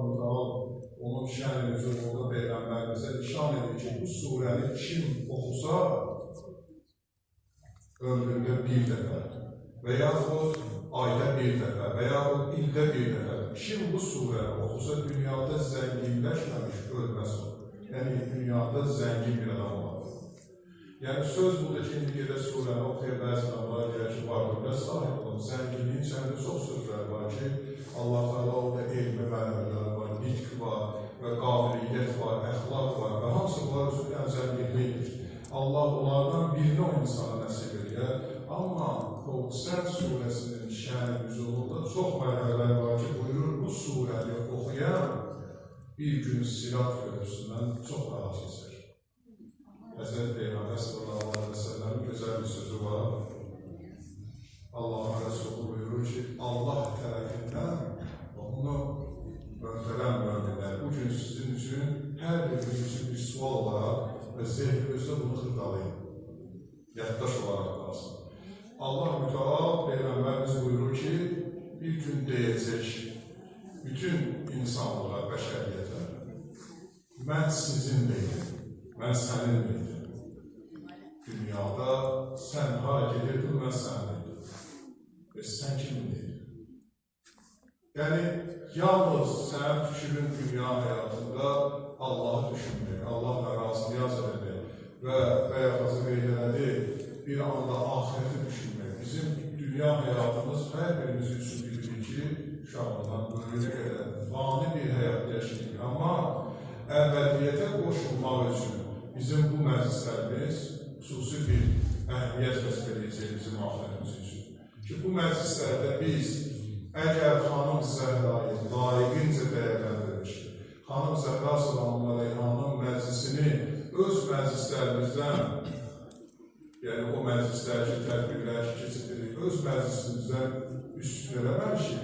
Müteal onun şən-i nüzulunda Peyğəmbərimizə nişan edir ki, bu surəni kim oxusa ömründə bir dəfə və yaxud ayda bir dəfə və yaxud ildə bir dəfə kim bu surəni oxusa dünyada zənginləşməmiş ölməz olur. Yəni, dünyada zəngin bir adam var. Yəni, söz budur ki, indi gedək surəni oxuya bəzi adamlar deyər ki, var-dövlət sahib olun. Zənginliyin içəndə çox sözlər var ki, Allah Teala orada elmi mənəvilər var, nitq var və qabiliyyət var, əxlaq var və hamısı bunlar özündən zənginlikdir. Allah onlardan birini o insana nəsib edir. Amma Səd surəsinin şən-i nüzulunda çox mərhələlər var ki, buyurur, bu surəni oxuyan bir gün Sirat köprüsündən çox rahat keçir. Həzrət Peyğəmbər sallallahu aleyhi və səlləmin gözəl bir sözü var. Allah'ın Resulü buyurur ki, Allah tərəfindən onu möhtərəm müminlər. Bugün sizin üçün hər biriniz üçün bir sual olaraq və zehrinizdə bunu xırdalayın. Yaddaş olaraq qalsın. Allah mütəal Peyğəmbərimiz buyurur ki, bir gün deyəcək bütün insanlığa, bəşəriyyətə, mən sizin deyim, mən sənin deyim. Dünyada sən hara gedirdin, mən sən deyim. Və sən kimin deyim? Yəni, yalnız sənin fikrin dünya həyatında Allah'ı düşünmək, Allah'la razılıyaz etmək və yaxası qeydələdi, bir anda ahireti düşünmək. Bizim dünya həyatımız hər birimiz üçün bilirik ki, uşağından böyüyünə qədər fani bir həyat yaşayır. Amma əbədiyyətə qoşulmaq üçün bizim bu məclislərimiz xüsusi bir əhəmiyyət kəsb edəcək bizim ahirətimiz üçün. Ki, bu məclislərdə biz əgər xanım Zəhrayı layiqincə dəyərləndirmişdir, xanım Zəhra sallallahu aleyhanın məclisini öz məclislərimizdən, yəni o məclislərki tədbirlər ki, keçidirik, öz məclisimizdən üstün eləməmişik,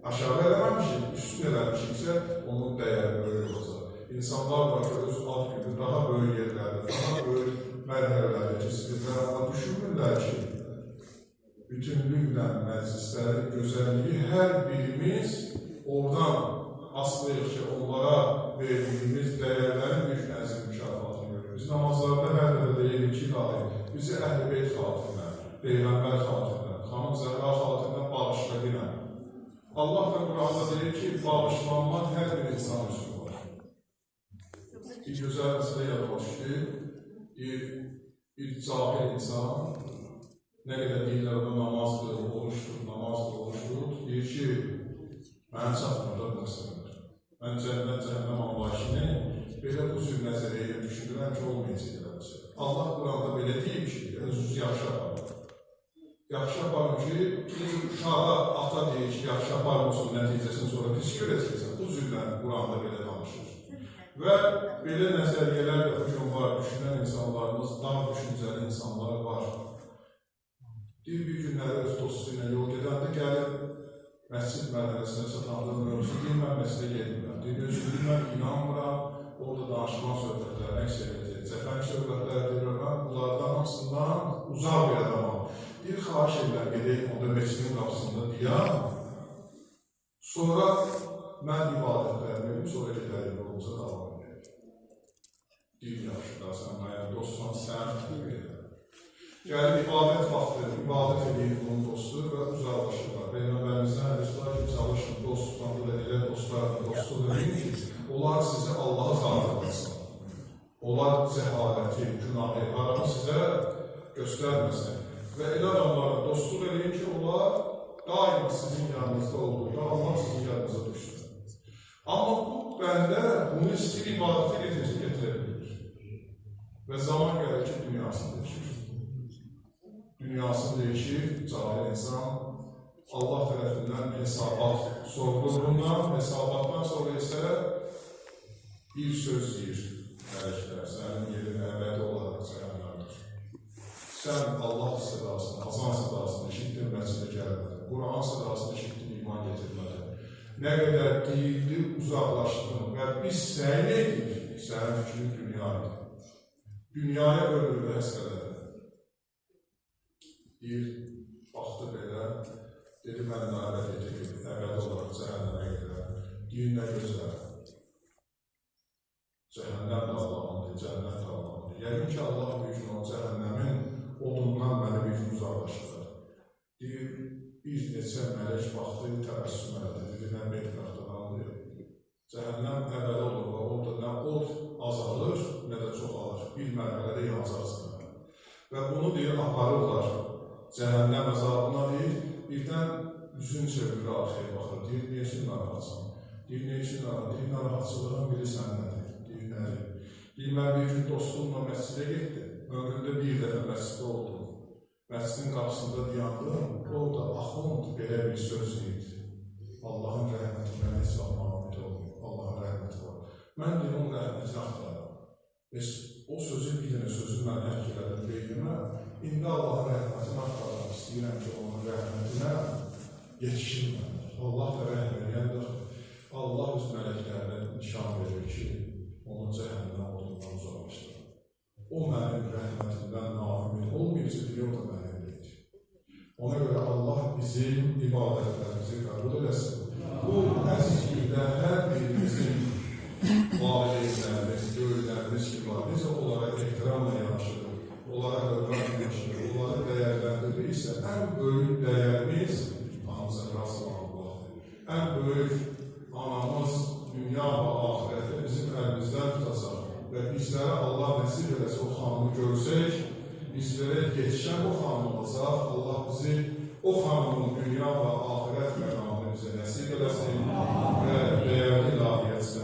aşağı eləməmişik, üstün eləmişiksə, onun dəyəri böyük olacaq. İnsanlar var ki, öz ad günü daha böyük yerlərdə, daha böyük mərhələlərdə keçidirlər, amma düşünmürlər ki, bütünlüklə məclislərin gözəlliyi hər birimiz oradan aslıyıq ki, onlara verdiyimiz dəyərlərin bir nəzir mükafatını görürük. Biz namazlarda hər dəfə deyirik ki, ilahi, bizi Əhl-i Beyt xatirinə, Peyğəmbər xatirinə, xanım Zəhra xatirinə bağışla dinə. Allah da Qur'anda deyir ki, bağışlanmaq hər bir insan üçün var. Bir gözəl məsələ yadıma düşdü. Bir cahil insan, nə qədər deyirlər ona namazdır, oruçdur, deyir ki, mənə çatmırlar məsələdir. Mən cəhənnəm anlayışını belə bu cür nəzəriyyə düşündürəm ki, olmayacaq eləməsə. Allah Qur'anda belə deyib ki, özünüz yaxşı aparın. Yaxşı aparın ki, bir uşağa ata deyir ki, yaxşı aparın olsun nəticəsini sonra pis görəcəksən. Bu cürlə Qur'anda belə danışır. Və belə nəzəriyyələr də bugün var, düşünən insanlarımız, daha düşüncəli insanlar var. Bir günləri öz dostu ilə yol gedəndə gəlib, məscid mərhələsinə çatandığım mövzusu deyil, mən məscidə gedmirəm. Deyil, özgürlük, mən inanmıram, orada danışılan söhbətlər, əksəriyyəti, cəfəng söhbətlər deyirəm, mən bunlardan hamısından uzaq bir adamam. Bir xahiş edirəm, gedək, onda məscidin qapısında deyəm, sonra mən ibadətlərimi, sonra gedərik, yolumuza davam edək. Deyil, yaxşılar, sən mənim dostuna, sən tutub edək. Yəni, ibadət vaxtı, ibadət edeyim onun dostu və uzaqlaşırlar. Peyğəmbərimizdən hədislər ki, çalışın, dost tutmalı da elə dostlarla dostluq edin ki, onlar sizi Allah'a xatırlasın. Onlar zəhaləti, günahı, haramı sizə göstərməsin. Və elə adamlarla dostluq edin ki, onlar daima sizin yanınızda olur, Allah sizin yanınıza düşsün. Amma bu bəndə bunu istəyir ibadəti getirə bilir. Və zaman gəlir ki, dünyasını dəyişir. Dünyasını dəyişir, cahil insan Allah tərəfindən hesabat sorduğundan, hesabatdan sonra isə bir söz deyir mələklər, sənin yerin əbədi olaraq cəhənnəmdir. Sən Allah sədasını, azan sədasını eşitdin, məsələ gəlmədin, Quran sədasını eşitdin, iman getirmədin. Nə qədər deyildi, uzaqlaşdın və biz səyin edik, sənin fikrin dünya idi. Dünyaya ömrünü həsələdin. Bir vaxtı belə, dedi, mən nərət edib, əbəd olaraq cəhənnəmə gedirəm. Deyir, nə gözlər? Cəhənnəm də Allahındır, cənnət də Allahındır. Yəqin ki, Allah bir gün o cəhənnəmin odundan məni bir gün uzaqlaşdırır. Deyir, bir neçə mələk baxdı, təbəssüm elədi, dedi, nə bedbəxtdən anlıyor. Cəhənnəm əbədi olur və orada nə od azalır, nə də çoxalır. Bir mərhələdə yanacaqsın. Və bunu deyir, aparırlar cəhənnəm əzabına deyir, birdən üzün çevirir, arxaya baxır, deyir, niyə üçün narahatsan? Deyir, niyə üçün narahat? Deyir, narahatçılığın bilirsən nədir? Deyir, nədir? Deyir, mən bir gün dostumla məscidə getdim, ömrümdə bir dəfə məscidə oldum. Məscidin qapısında dayandım, orada axund belə bir söz deyirdi. Allahın rəhməti mənə heç vaxt naumid olmuyor, Allahın rəhməti var. Mən deyir, onun rəhmətini axtarıram. O sözü, bir dənə sözü mən hərk elədim beynimə, indi Allahın rəhmətini axtarıram, istəyirəm ki, onun rəhmətinə yetişim məndir. Allah da rəhm eləyəndir. Allah öz mələklərlə nişan verir ki, onu cəhənnəm odundan uzaqlaşdırır. O mənim rəhmətimdən naumid olmayacaq, deyə o da mənim deyir. Ona görə Allah bizim ibadətlərimizi qəbul eləsin. Bu əziz gündə hər birimizin valideynlərimiz, böyüklərimiz ki var, necə onlara ehtiramla yanaşırıq, onlara hörmət yanaşırıq, onları dəyərləndiririksə, ən böyük dəyərimiz anamıza razı Allahdır. Ən böyük anamız dünya və ahirətdə bizim əlimizdən tutacaq və bizlərə Allah nəsib eləsə o xanımı görsək, bizlərə yetişən o xanım olacaq, Allah bizi o xanımın dünya və ahirət məqamını bizə nəsib eləsin və dəyərli ilahiyyət